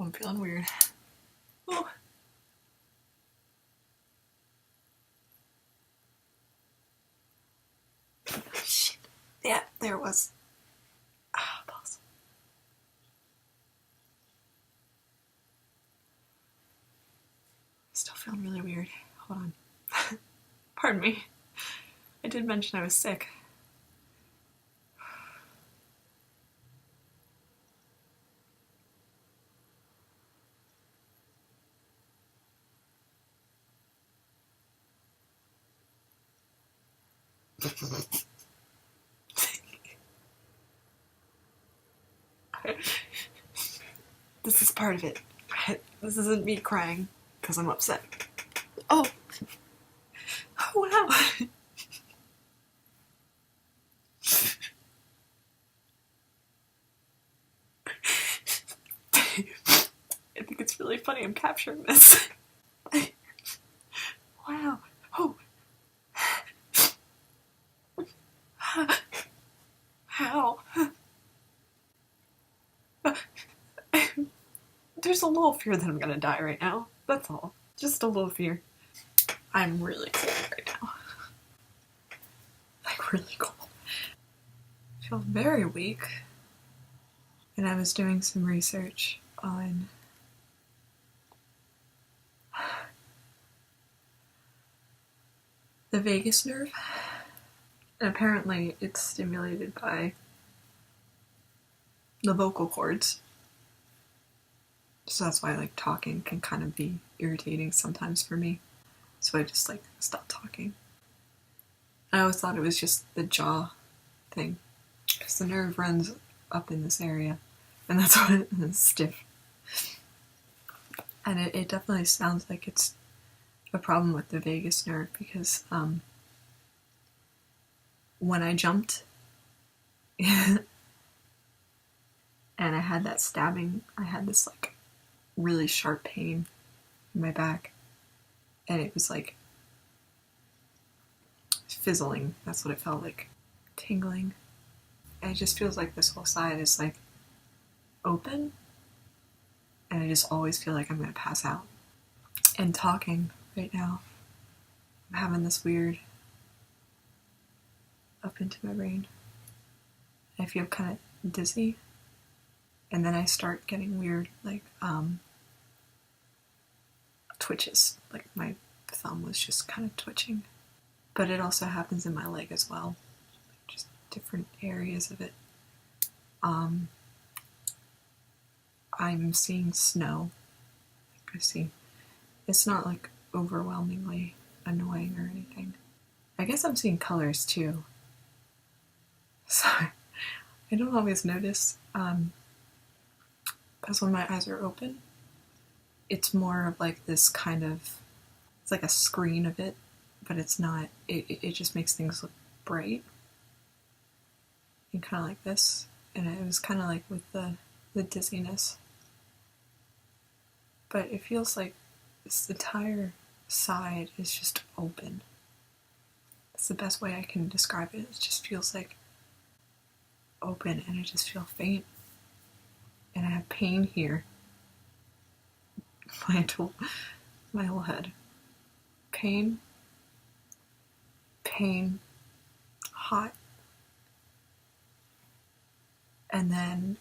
I'm feeling weird. Oh. Shit. Yeah, there it was. Pause. Still feeling really weird. Hold on. Pardon me. I did mention I was sick. This is part of it. This isn't me crying because I'm upset. Oh! Oh, wow! I think it's really funny I'm capturing this. Wow. Oh! How? There's a little fear that I'm gonna die right now. That's all. Just a little fear. I'm really cold right now. Like, really cold. I feel very weak. And I was doing some research on the vagus nerve. And apparently it's stimulated by the vocal cords. So that's why, like, talking can kind of be irritating sometimes for me. So I just, like, stop talking. I always thought it was just the jaw thing. Because the nerve runs up in this area. And that's why it's stiff. And it definitely sounds like it's a problem with the vagus nerve because when I jumped and I had that stabbing, I had this like really sharp pain in my back, and it was like fizzling. That's what it felt like. Tingling. And it just feels like this whole side is like open, and I just always feel like I'm gonna pass out. And talking right now, I'm having this weird up into my brain. I feel kind of dizzy, and then I start getting weird, like, twitches. Like, my thumb was just kind of twitching. But it also happens in my leg as well. Just different areas of it. I'm seeing snow. I see. It's not, like, overwhelmingly annoying or anything. I guess I'm seeing colors, too. So, I don't always notice, because when my eyes are open, it's more of like this kind of, it's like a screen of it, but it's not, it just makes things look bright. And kind of like this. And it was kind of like with the dizziness. But it feels like this entire side is just open. That's the best way I can describe it. It just feels like open, and I just feel faint. And I have pain here. My whole head. Pain, hot, and then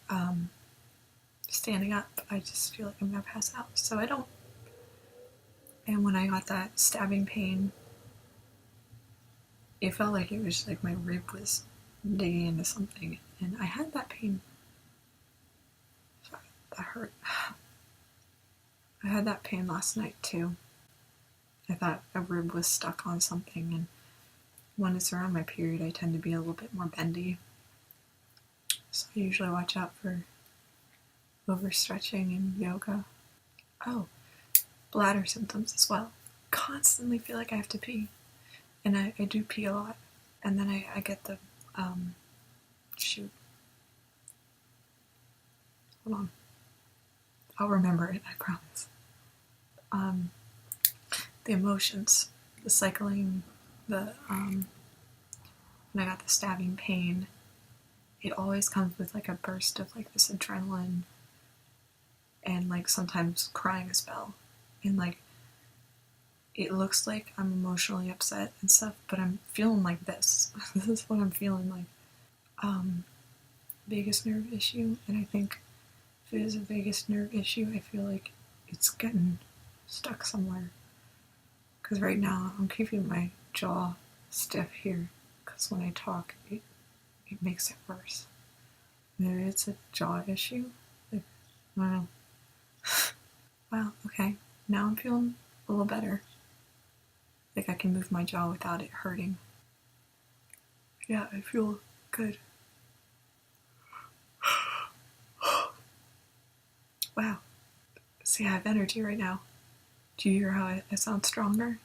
standing up, I just feel like I'm gonna pass out, so I don't. And when I got that stabbing pain, it felt like it was like my rib was digging into something, and I had that pain. Sorry, that hurt. I had that pain last night too. I thought a rib was stuck on something, and when it's around my period, I tend to be a little bit more bendy. So I usually watch out for overstretching in yoga. Oh, bladder symptoms as well. Constantly feel like I have to pee. And I do pee a lot. And then I get the, shoot. Hold on. I'll remember it, I promise. The emotions, the cycling, when I got the stabbing pain, it always comes with like a burst of like this adrenaline, and like sometimes crying a spell, and like it looks like I'm emotionally upset and stuff, but I'm feeling like this. This is what I'm feeling like. Vagus nerve issue, and I think if it is a vagus nerve issue, I feel like it's getting stuck somewhere. Because right now I'm keeping my jaw stiff here, because when I talk, it makes it worse. Maybe it's a jaw issue. Like, I don't know. Wow, okay. Now I'm feeling a little better. Like I can move my jaw without it hurting. Yeah, I feel good. Wow. See, I have energy right now. Do you hear how I sound stronger?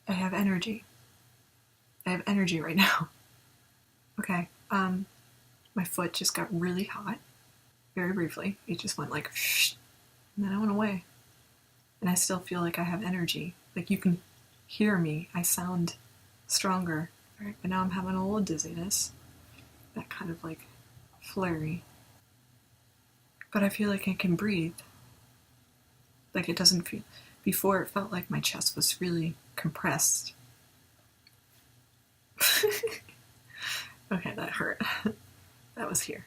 I have energy. I have energy right now. Okay, my foot just got really hot, very briefly. It just went like, shh, and then it went away. And I still feel like I have energy. Like you can hear me. I sound stronger. All right, but now I'm having a little dizziness. That kind of like flary. But I feel like I can breathe. Like it doesn't feel. Before it felt like my chest was really compressed. Okay, that hurt. That was here.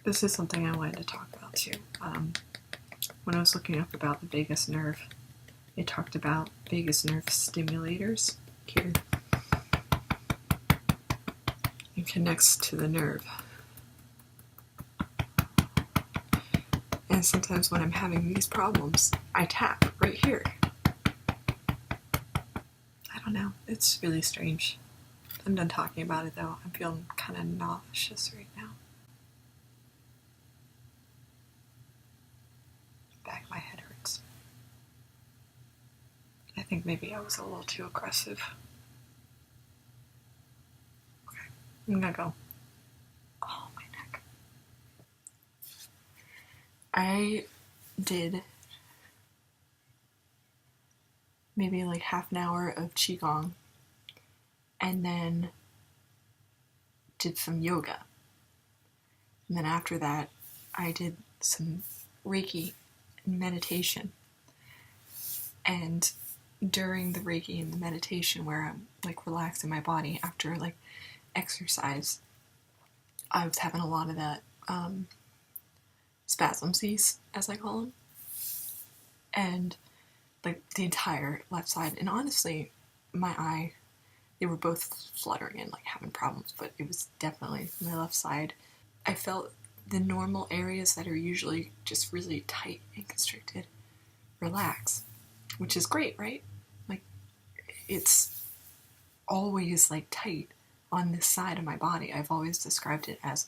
This is something I wanted to talk about too. When I was looking up about the vagus nerve, it talked about vagus nerve stimulators here. It connects to the nerve. And sometimes when I'm having these problems, I tap right here. I don't know. It's really strange. I'm done talking about it though. I'm feeling kind of nauseous right now. Back of my head hurts. I think maybe I was a little too aggressive. Okay, I'm gonna go. Oh, my neck. I did maybe like half an hour of qigong and then did some yoga. And then after that, I did some Reiki and meditation. And during the Reiki and the meditation where I'm like relaxing my body after like exercise, I was having a lot of that spasmsies, as I call them. And like the entire left side. And honestly, my eye, they were both fluttering and like having problems, but it was definitely my left side. I felt the normal areas that are usually just really tight and constricted relax, which is great, right? Like it's always like tight on this side of my body. I've always described it as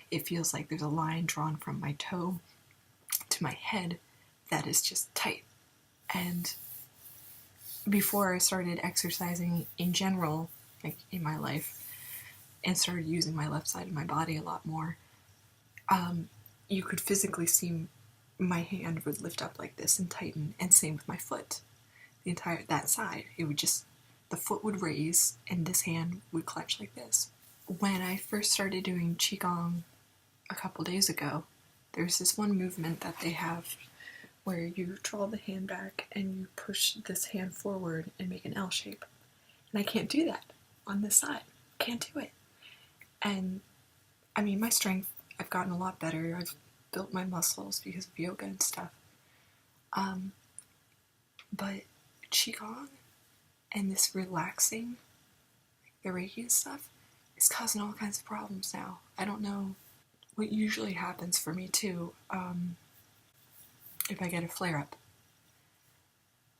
it feels like there's a line drawn from my toe to my head that is just tight. And before I started exercising in general, like in my life, and started using my left side of my body a lot more, you could physically see my hand would lift up like this and tighten, and same with my foot. The entire, that side, it would just, the foot would raise and this hand would clench like this. When I first started doing Qigong a couple days ago, there's this one movement that they have where you draw the hand back and you push this hand forward and make an L shape. And I can't do that on this side. Can't do it. And I mean, my strength, I've gotten a lot better. I've built my muscles because of yoga and stuff. But Qigong and this relaxing, the Reiki and stuff, is causing all kinds of problems now. I don't know what usually happens for me too, if I get a flare-up,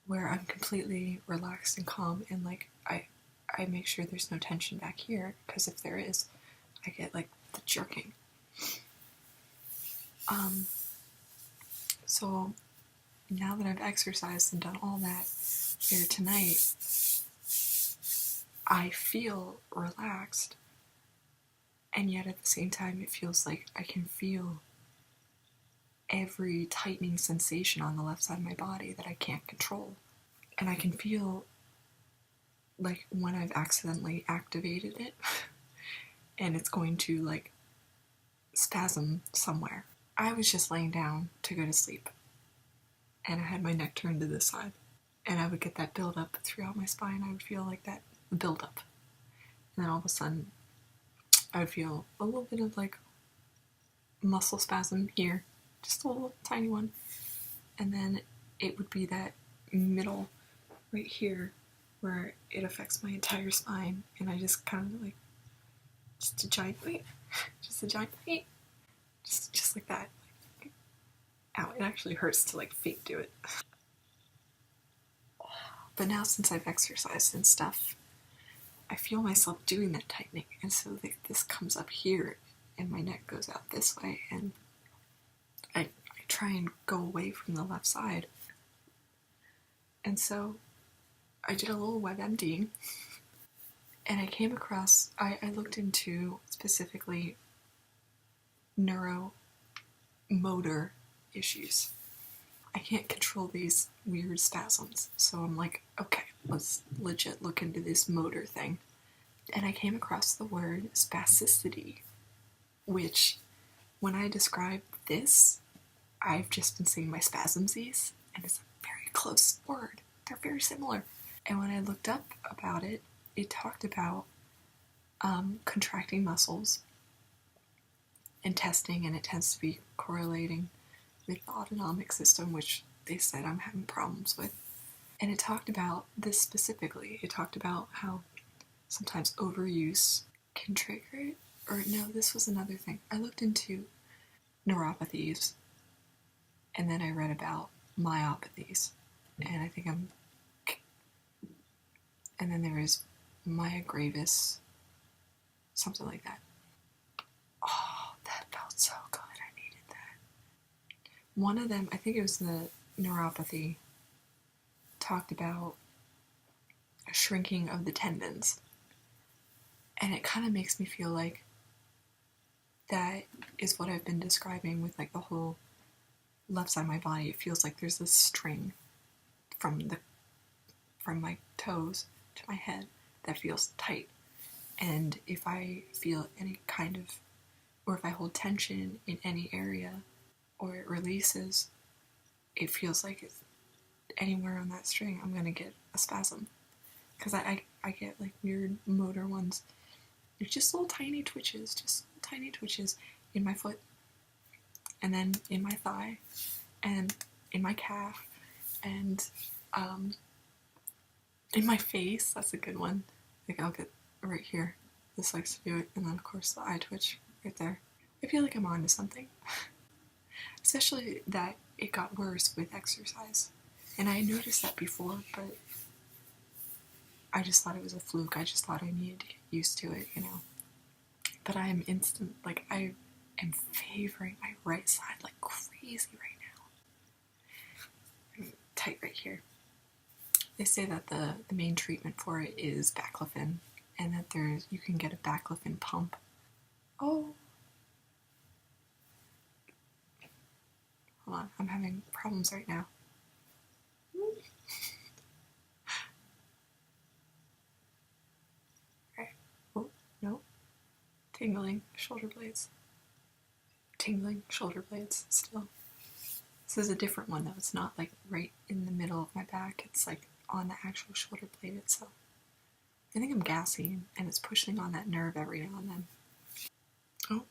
where I'm completely relaxed and calm, and like I make sure there's no tension back here, because if there is, I get like the jerking. So now that I've exercised and done all that here tonight, I feel relaxed, and yet at the same time it feels like I can feel every tightening sensation on the left side of my body that I can't control. And I can feel like when I've accidentally activated it and it's going to like spasm somewhere. I was just laying down to go to sleep and I had my neck turned to this side and I would get that build up throughout my spine. I would feel like that build up. And then all of a sudden I would feel a little bit of like muscle spasm here, just a little tiny one. And then it would be that middle right here where it affects my entire spine and I just kind of like just a giant weight, just like that. Ow, it actually hurts to like fake do it. But now since I've exercised and stuff, I feel myself doing that tightening, and so this comes up here and my neck goes out this way, and I try and go away from the left side. And so I did a little WebMDing and I came across, I looked into specifically neuromotor issues. I can't control these weird spasms, so I'm like, okay, let's legit look into this motor thing. And I came across the word spasticity, which, when I describe this, I've just been saying my spasmsies, and it's a very close word. They're very similar. And when I looked up about it, it talked about contracting muscles and testing, and it tends to be correlating with the autonomic system, which they said I'm having problems with. And it talked about this specifically. It talked about how sometimes overuse can trigger it. Or no, this was another thing. I looked into neuropathies, and then I read about myopathies. And I think and then there is mya gravis, something like that. Oh, that felt so good. I needed that. One of them, I think it was the neuropathy, talked about a shrinking of the tendons. And it kind of makes me feel like that is what I've been describing with like the whole left side of my body. It feels like there's this string from my toes to my head that feels tight. And if I feel any kind of, or if I hold tension in any area, or it releases, it feels like it's anywhere on that string, I'm gonna get a spasm. Because I get like weird motor ones. It's just little tiny twitches, in my foot, and then in my thigh, and in my calf, and in my face. That's a good one. Like I'll get right here. This likes to do it, and then of course the eye twitch right there. I feel like I'm onto something. Especially that it got worse with exercise. And I noticed that before, but I just thought it was a fluke. I just thought I needed to get used to it, you know. But I am I am favoring my right side like crazy right now. Tight right here. They say that the main treatment for it is baclofen, and that you can get a baclofen pump. Oh. Hold on, I'm having problems right now. Alright. Oh, no. Tingling shoulder blades still. This is a different one though. It's not like right in the middle of my back. It's like on the actual shoulder blade itself. I think I'm gassy and it's pushing on that nerve every now and then. Oh.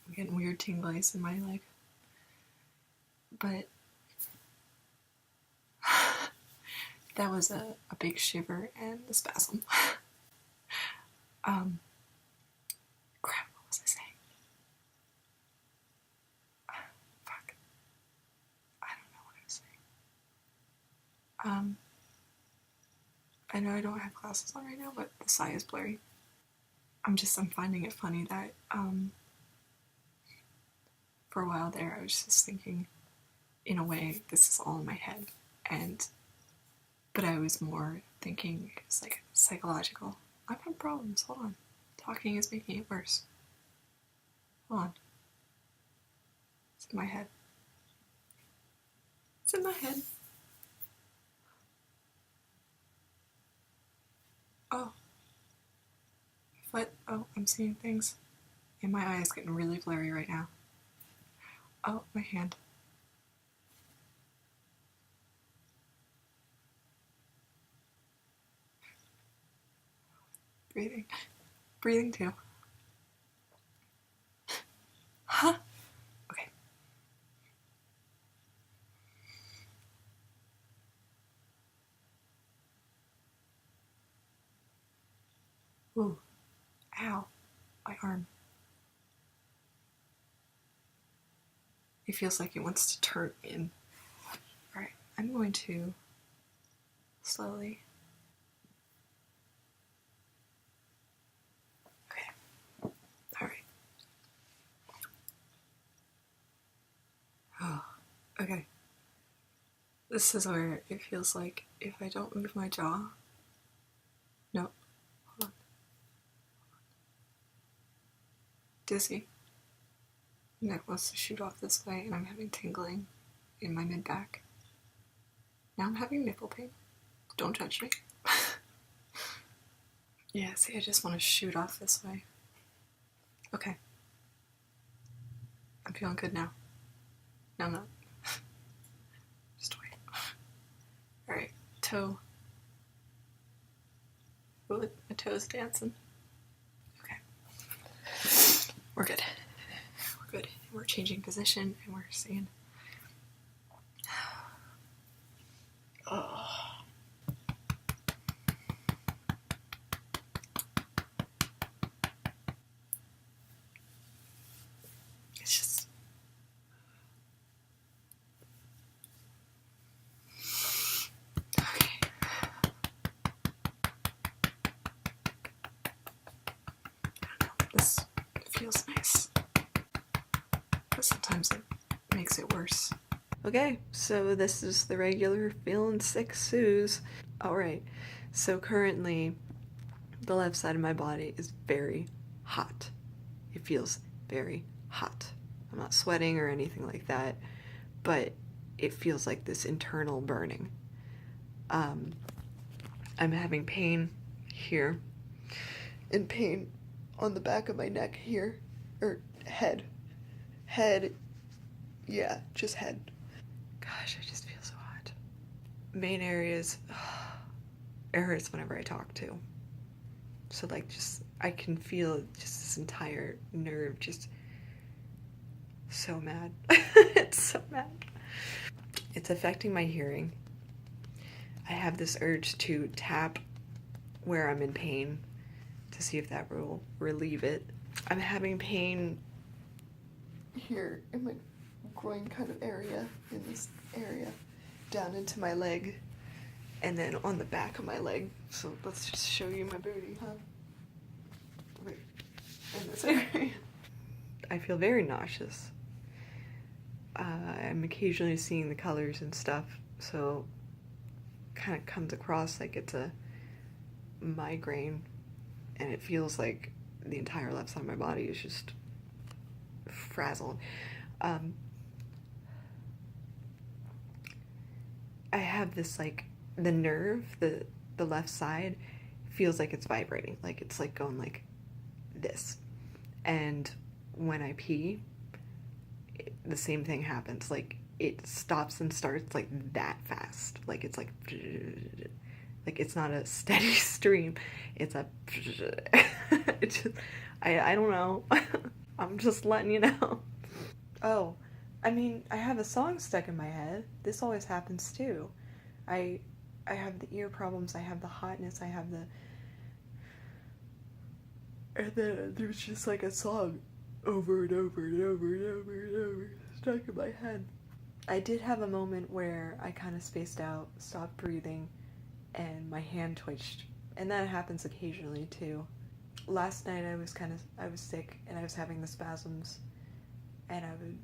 I'm getting weird tinglies in my leg. But that was a big shiver and a spasm. Crap, what was I saying? Fuck. I don't know what I was saying. I know I don't have glasses on right now, but the sky is blurry. I'm finding it funny that, for a while there I was just thinking, in a way, this is all in my head, but I was more thinking it's like psychological. I've had problems, hold on. Talking is making it worse. Hold on. It's in my head. It's in my head. Oh. What? Oh, I'm seeing things. And my eye is getting really blurry right now. Oh, my hand. Breathing. Breathing too. Huh? Okay. Ooh. Ow. My arm. It feels like it wants to turn in. Alright, I'm going to slowly. Okay. Alright. Oh, okay. This is where it feels like if I don't move my jaw. No. Hold on. Dizzy. Neck wants to shoot off this way, and I'm having tingling in my mid back. Now I'm having nipple pain. Don't judge me. Yeah, see, I just want to shoot off this way. Okay. I'm feeling good now. No, I'm not. Just wait. Alright, toe. Ooh, my toe's dancing. Okay. We're good. We're good. We're changing position and we're seeing. Oh. It's just. Okay. I don't know. This feels nice. But sometimes it makes it worse. Okay, so this is the regular feeling sick Suze. Alright, so currently the left side of my body is very hot. It feels very hot. I'm not sweating or anything like that, but it feels like this internal burning. I'm having pain here and pain on the back of my neck here, or head. Yeah, just head. Gosh, I just feel so hot. Main areas, it hurts whenever I talk to. So like just, I can feel just this entire nerve just so mad. It's so mad. It's affecting my hearing. I have this urge to tap where I'm in pain to see if that will relieve it. I'm having pain here in my groin kind of area, in this area, down into my leg, and then on the back of my leg. So let's just show you my booty, huh? Right in this area. I feel very nauseous. I'm occasionally seeing the colors and stuff, so kind of comes across like it's a migraine, and it feels like the entire left side of my body is just frazzled. I have this like the nerve, the left side feels like it's vibrating, like it's like going like this, and when I pee, the same thing happens. Like it stops and starts like that fast. Like it's like it's not a steady stream. It's a it's just, I don't know. I'm just letting you know. Oh, I mean, I have a song stuck in my head. This always happens too. I have the ear problems, I have the hotness, I have the, and then there's just like a song over and over and over and over and over stuck in my head. I did have a moment where I kind of spaced out, stopped breathing, and my hand twitched. And that happens occasionally too. Last night I was sick and I was having the spasms, and I would,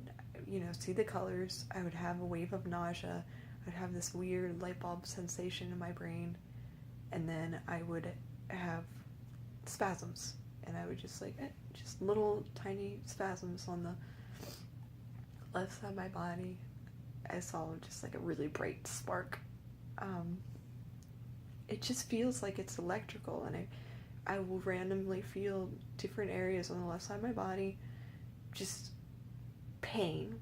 see the colors. I would have a wave of nausea. I would have this weird light bulb sensation in my brain, and then I would have spasms, and I would just just little tiny spasms on left side of my body, I saw just like a really bright spark. It just feels like it's electrical, and I will randomly feel different areas on the left side of my body, just pain.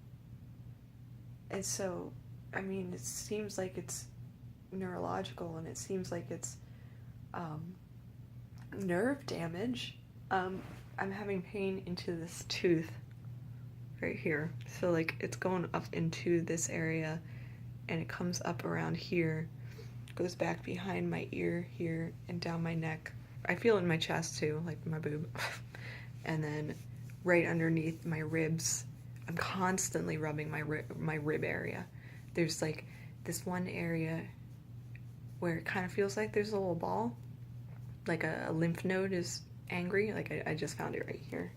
And so, I mean, it seems like it's neurological, and it seems like it's nerve damage. I'm having pain into this tooth right here. So like it's going up into this area, and it comes up around here, goes back behind my ear here and down my neck. I feel it in my chest too, like my boob. And then right underneath my ribs, I'm constantly rubbing my rib area. There's like this one area where it kind of feels like there's a little ball, like a lymph node is angry. Like I just found it right here.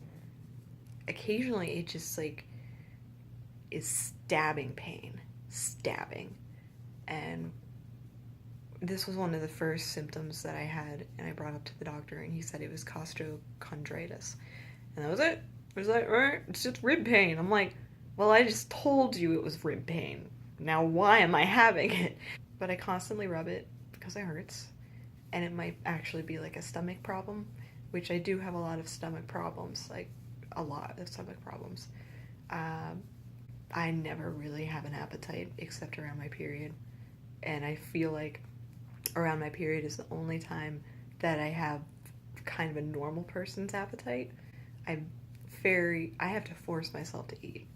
Occasionally it just like is stabbing pain, and this was one of the first symptoms that I had, and I brought up to the doctor, and he said it was costochondritis, and that was it. It was like, alright, it's just rib pain. I'm like, well, I just told you it was rib pain. Now why am I having it? But I constantly rub it because it hurts, and it might actually be like a stomach problem, which I do have a lot of stomach problems, like a lot of stomach problems. I never really have an appetite except around my period, and I feel like around my period is the only time that I have kind of a normal person's appetite. I have to force myself to eat,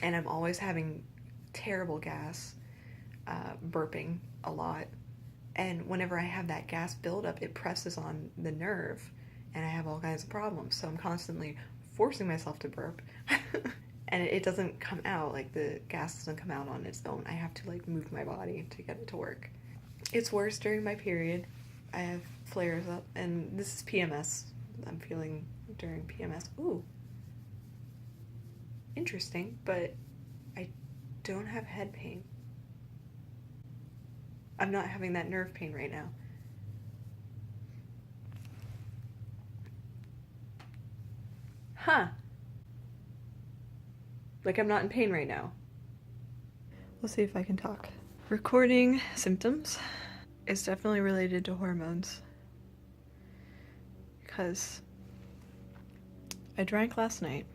and I'm always having terrible gas, burping a lot, and whenever I have that gas buildup, it presses on the nerve, and I have all kinds of problems. So I'm constantly forcing myself to burp. And it doesn't come out, like the gas doesn't come out on its own. I have to like move my body to get it to work. It's worse during my period. I have flares up, and this is PMS. I'm feeling during PMS. Ooh, interesting, but I don't have head pain. I'm not having that nerve pain right now. Huh. Like I'm not in pain right now. We'll see if I can talk. Recording symptoms is definitely related to hormones, because I drank last night,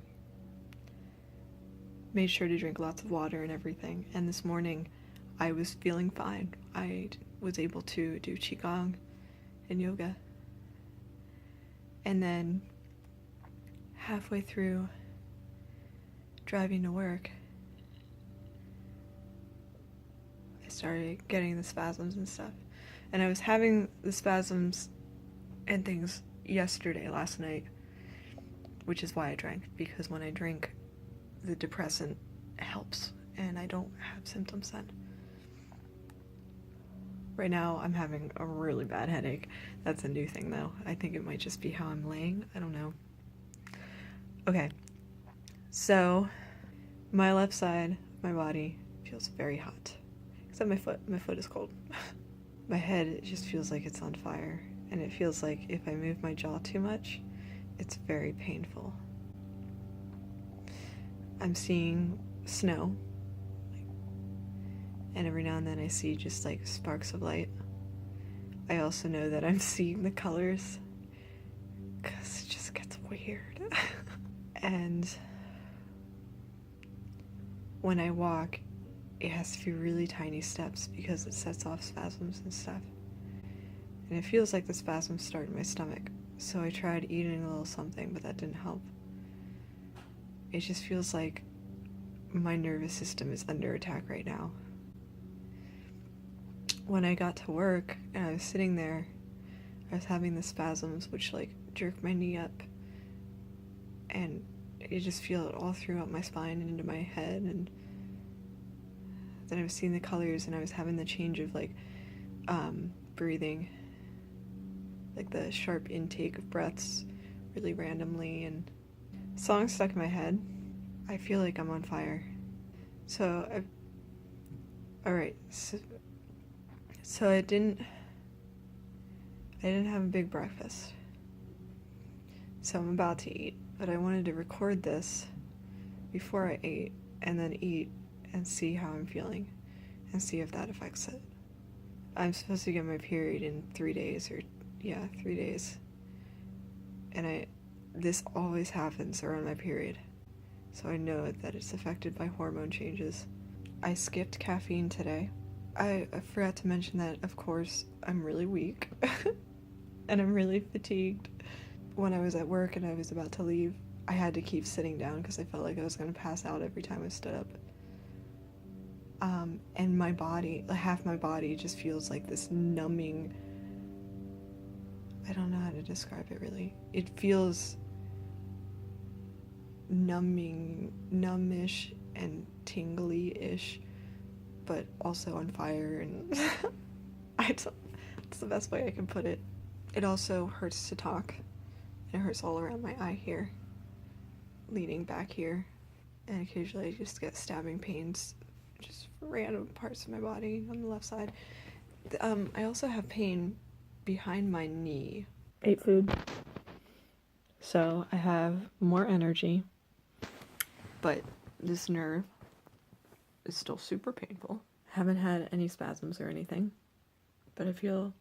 made sure to drink lots of water and everything, and this morning I was feeling fine. I was able to do qigong and yoga, and then halfway through driving to work, I started getting the spasms and stuff. And I was having the spasms and things last night, which is why I drank, because when I drink, the depressant helps, and I don't have symptoms then. Right now, I'm having a really bad headache. That's a new thing, though. I think it might just be how I'm laying. I don't know. Okay. So, my left side of my body feels very hot. Except my foot. My foot is cold. My head, it just feels like it's on fire. And it feels like if I move my jaw too much, it's very painful. I'm seeing snow. And every now and then I see just like sparks of light. I also know that I'm seeing the colors, because it just gets weird. And when I walk, it has to be really tiny steps because it sets off spasms and stuff. And it feels like the spasms start in my stomach. So I tried eating a little something, but that didn't help. It just feels like my nervous system is under attack right now. When I got to work and I was sitting there, I was having the spasms, which like jerk my knee up, and you just feel it all throughout my spine and into my head. And then I was seeing the colors, and I was having the change of like breathing, like the sharp intake of breaths really randomly, and songs stuck in my head. I feel like I'm on fire. So I didn't have a big breakfast. So I'm about to eat, but I wanted to record this before I ate, and then eat and see how I'm feeling and see if that affects it. I'm supposed to get my period in 3 days, 3 days. And this always happens around my period. So I know that it's affected by hormone changes. I skipped caffeine today. I forgot to mention that, of course, I'm really weak. And I'm really fatigued. When I was at work and I was about to leave, I had to keep sitting down because I felt like I was going to pass out every time I stood up. And my body, half my body just feels like this numbing, I don't know how to describe it really. It feels numbish and tingly-ish, but also on fire, and it's the best way I can put it. It also hurts to talk. It hurts all around my eye here, leading back here, and occasionally I just get stabbing pains, just random parts of my body on the left side. I also have pain behind my knee. Ate food. So I have more energy, but this nerve is still super painful. Haven't had any spasms or anything, but I feel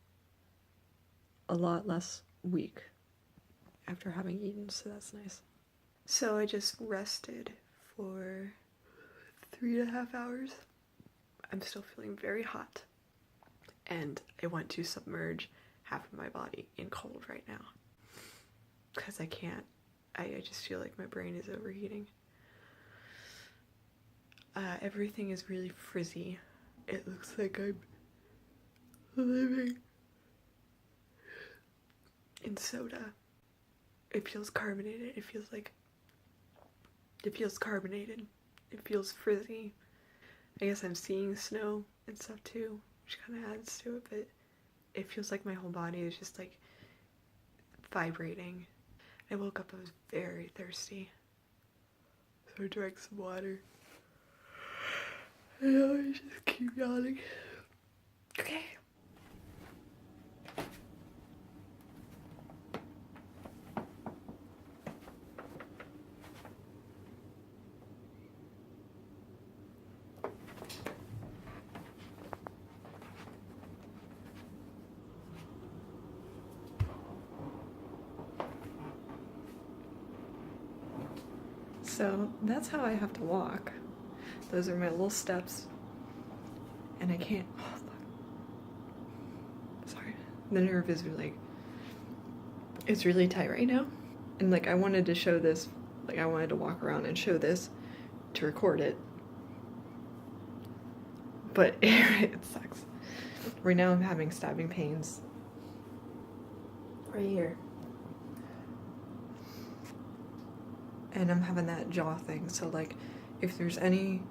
a lot less weak after having eaten, so that's nice. So I just rested for 3.5 hours. I'm still feeling very hot, and I want to submerge half of my body in cold right now because I can't. I just feel like my brain is overheating. Everything is really frizzy. It looks like I'm living in soda. It feels carbonated. It feels carbonated. It feels frizzy. I guess I'm seeing snow and stuff too, which kind of adds to it, but it feels like my whole body is just like vibrating. I woke up, I was very thirsty, so I drank some water. I always just keep yawning. Okay. So that's how I have to walk. Those are my little steps. And I can't, oh fuck. Sorry. The nerve is really, it's really tight right now. And like I wanted to show this, like I wanted to walk around and show this to record it. But it sucks. Right now I'm having stabbing pains. Right here. And I'm having that jaw thing, so like if there's any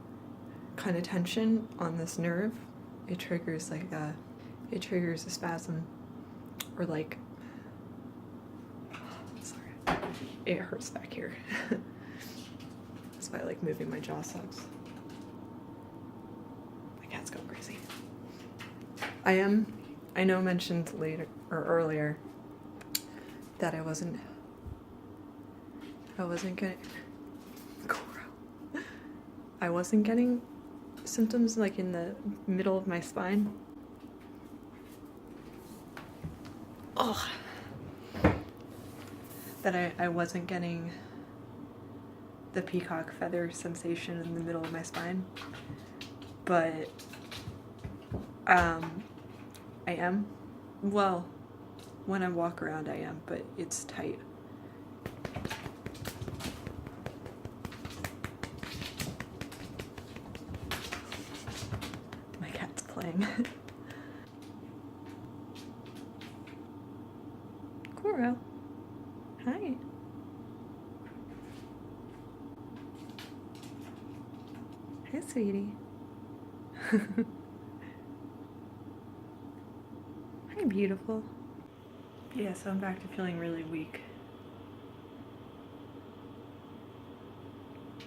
kind of tension on this nerve, it triggers a spasm, or like, sorry, it hurts back here. That's why I like moving my jaw sucks. My cat's going crazy. I know I mentioned earlier that I wasn't getting symptoms like in the middle of my spine. Oh, that I wasn't getting the peacock feather sensation in the middle of my spine, but I am. Well, when I walk around I am, but it's tight. My cat's playing. Coral. Hi. Hi, sweetie. Hi, beautiful. Yeah, so I'm back to feeling really weak.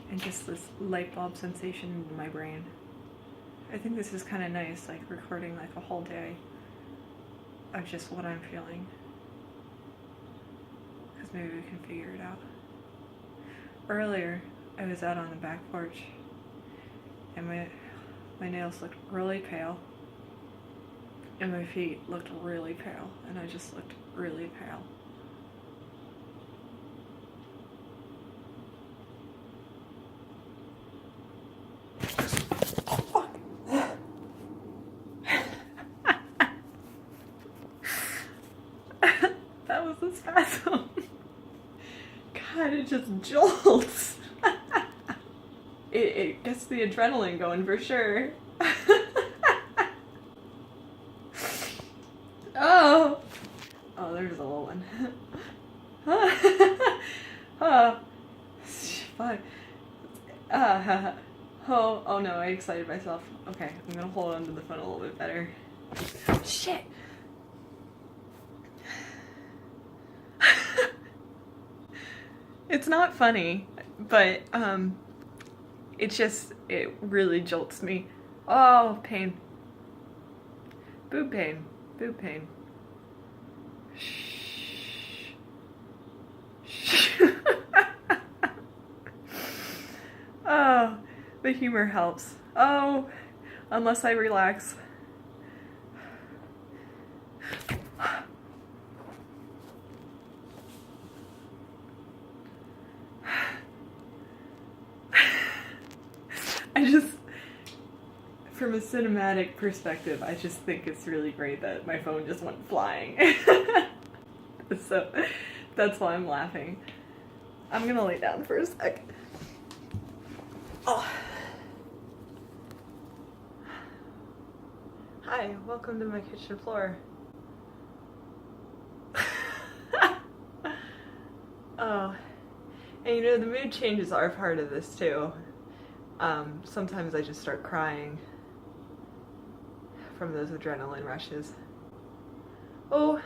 And just this light bulb sensation in my brain. I think this is kind of nice, like recording like a whole day of just what I'm feeling. Because maybe we can figure it out. Earlier, I was out on the back porch and my nails looked really pale, and my feet looked really pale, and I just looked really pale. That was a spasm. God, it just jolts. It gets the adrenaline going for sure. Oh, there's a little one. Oh, fuck. Oh no, I excited myself. Okay, I'm gonna hold onto the phone a little bit better. Shit. It's not funny, but it really jolts me. Oh, pain. Boob pain. Boob pain. Shh. Shh. Oh, the humor helps. Oh, unless I relax. From a cinematic perspective, I just think it's really great that my phone just went flying. So that's why I'm laughing. I'm gonna lay down for a sec. Oh. Hi, welcome to my kitchen floor. Oh, and you know, the mood changes are part of this too. Sometimes I just start crying from those adrenaline rushes. Oh,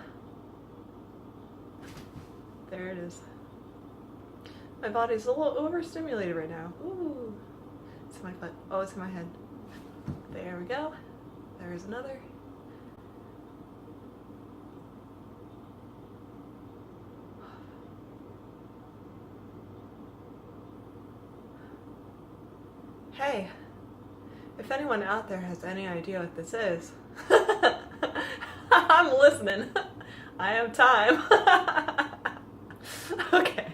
there it is. My body's a little overstimulated right now. Ooh, it's in my foot. Oh, it's in my head. There we go. There's another. Hey, if anyone out there has any idea what this is, I'm listening. I have time. Okay.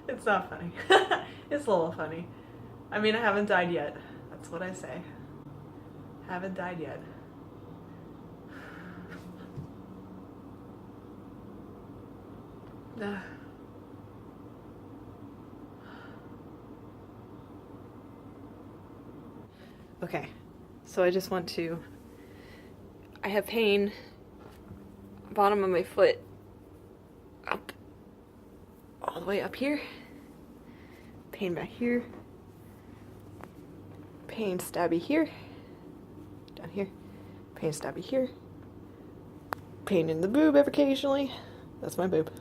It's not funny. It's a little funny. I mean, I haven't died yet. That's what I say. Haven't died yet. Okay, so I just want to, I have pain, bottom of my foot, up, all the way up here, pain back here, pain stabby here, down here, pain stabby here, pain in the boob occasionally, that's my boob,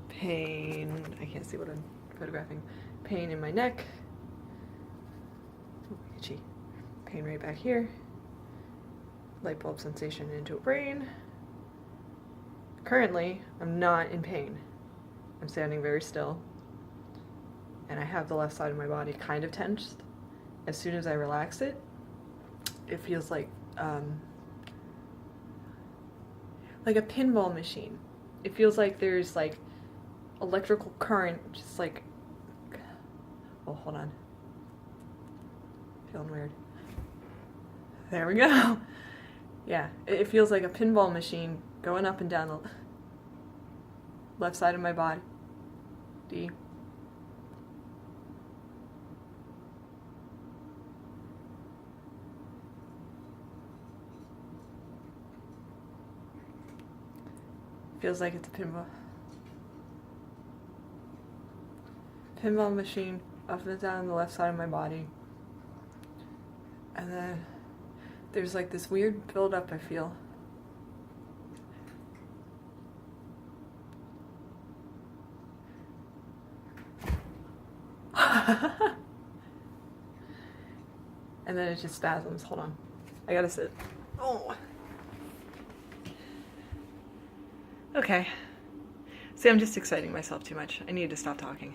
pain, I can't see what I'm photographing, pain in my neck, itchy. Pain right back here. Light bulb sensation into a brain. Currently, I'm not in pain. I'm standing very still. And I have the left side of my body kind of tensed. As soon as I relax it, it feels like a pinball machine. It feels like there's like electrical current, just like, oh, hold on. Feeling weird. There we go. Yeah, it feels like a pinball machine going up and down the left side of my body. D. Feels like it's a pinball machine up and down the left side of my body. And then there's like this weird buildup I feel. And then it just spasms. Hold on. I gotta sit. Oh. Okay. See, I'm just exciting myself too much. I need to stop talking.